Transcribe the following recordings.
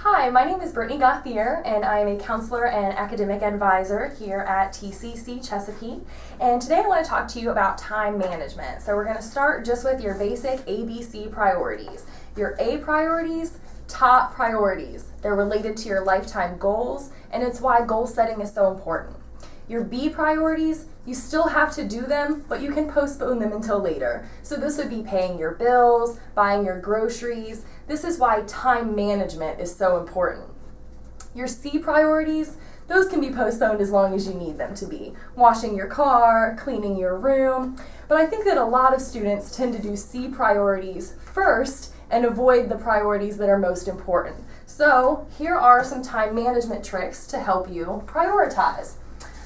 Hi, my name is Brittany Gauthier, and I am a counselor and academic advisor here at TCC Chesapeake. And today I want to talk to you about time management. So we're going to start just with your basic ABC priorities. Your A priorities, top priorities. They're related to your lifetime goals, and it's why goal setting is so important. Your B priorities, you still have to do them, but you can postpone them until later. So this would be paying your bills, buying your groceries. This is why time management is so important. Your C priorities, those can be postponed as long as you need them to be. Washing your car, cleaning your room. But I think that a lot of students tend to do C priorities first and avoid the priorities that are most important. So here are some time management tricks to help you prioritize.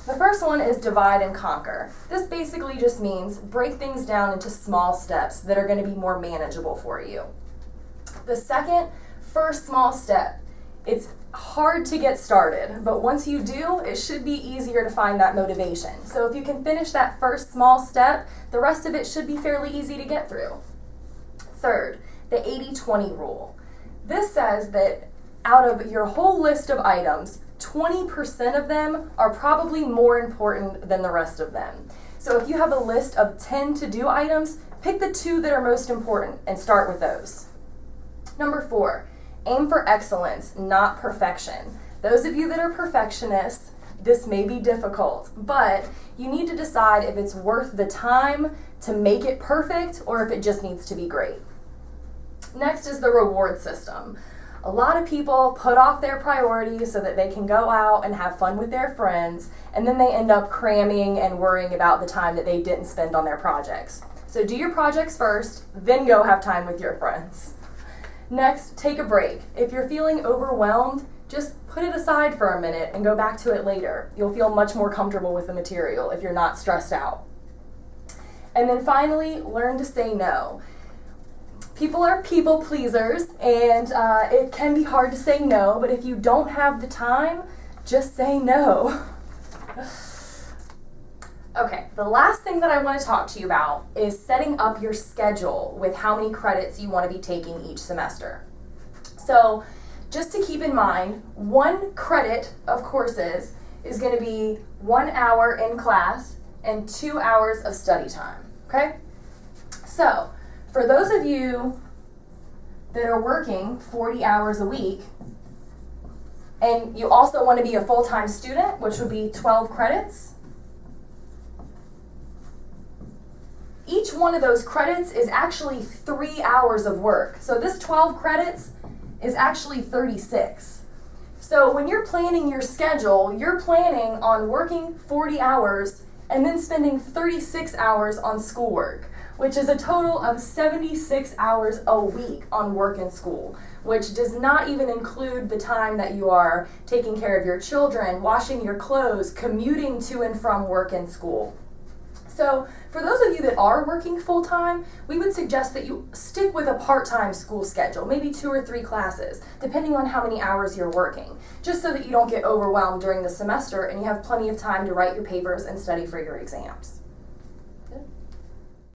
The first one is divide and conquer. This basically just means break things down into small steps that are going to be more manageable for you. The first small step. It's hard to get started, but once you do, it should be easier to find that motivation. So if you can finish that first small step, the rest of it should be fairly easy to get through. Third, the 80-20 rule. This says that out of your whole list of items, 20% of them are probably more important than the rest of them. So if you have a list of 10 to-do items, pick the 2 that are most important and start with those. Number 4, aim for excellence, not perfection. Those of you that are perfectionists, this may be difficult, but you need to decide if it's worth the time to make it perfect or if it just needs to be great. Next is the reward system. A lot of people put off their priorities so that they can go out and have fun with their friends, and then they end up cramming and worrying about the time that they didn't spend on their projects. So do your projects first, then go have time with your friends. Next, take a break. If you're feeling overwhelmed, just put it aside for a minute and go back to it later. You'll feel much more comfortable with the material if you're not stressed out. And then finally, learn to say no. People are people pleasers, and it can be hard to say no, but if you don't have the time, just say no. Okay, the last thing that I want to talk to you about is setting up your schedule with how many credits you want to be taking each semester. So just to keep in mind, 1 credit of courses is going to be 1 hour in class and 2 hours of study time, okay? So for those of you that are working 40 hours a week, and you also want to be a full-time student, which would be 12 credits, each one of those credits is actually 3 hours of work. So this 12 credits is actually 36. So when you're planning your schedule, you're planning on working 40 hours and then spending 36 hours on schoolwork, which is a total of 76 hours a week on work and school, which does not even include the time that you are taking care of your children, washing your clothes, commuting to and from work and school. So for those of you that are working full-time, we would suggest that you stick with a part-time school schedule, maybe 2 or 3 classes, depending on how many hours you're working, just so that you don't get overwhelmed during the semester and you have plenty of time to write your papers and study for your exams.